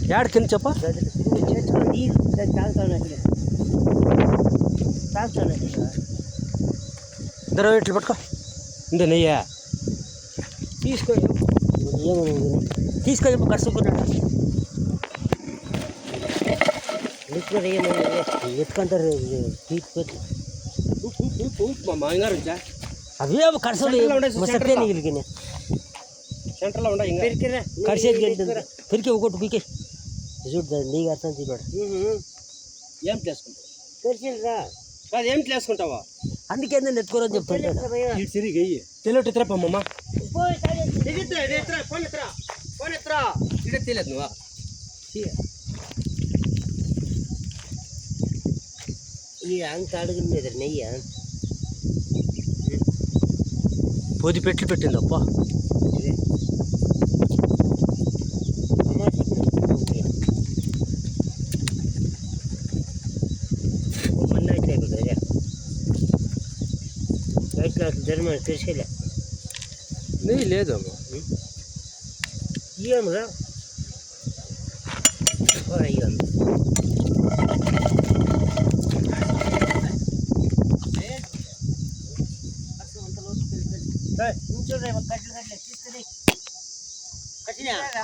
add కింద చెప్ప ఇద్దరు ఇట్లు పట్టుకో ఇందే నెయ్యా తీసుకో తీసుకో కడుచుకున్నాడు ఎత్తుకుంటారు అవే కడుసలు సెంటర్లో ఉండే కడిసేది పెరికే ఒకటి పీకే చూడు నీకు అర్థం చూడాడు ఏం చేసుకుంటావు తెలిసిందా కాదు ఏం చేసుకుంటావా అందుకే నేను ఎత్తుకోరని చెప్తాను తిరిగి తెలియట్టు ఎత్తరాపమ్మమ్మ తెలియదు నువ్వా ఈ అంత అడుగుంది నెయ్యి పొది పెట్లు పెట్టిందప్ప ధర్మ తెలిసేలే నెయ్యి లేదమ్మా ఏమరా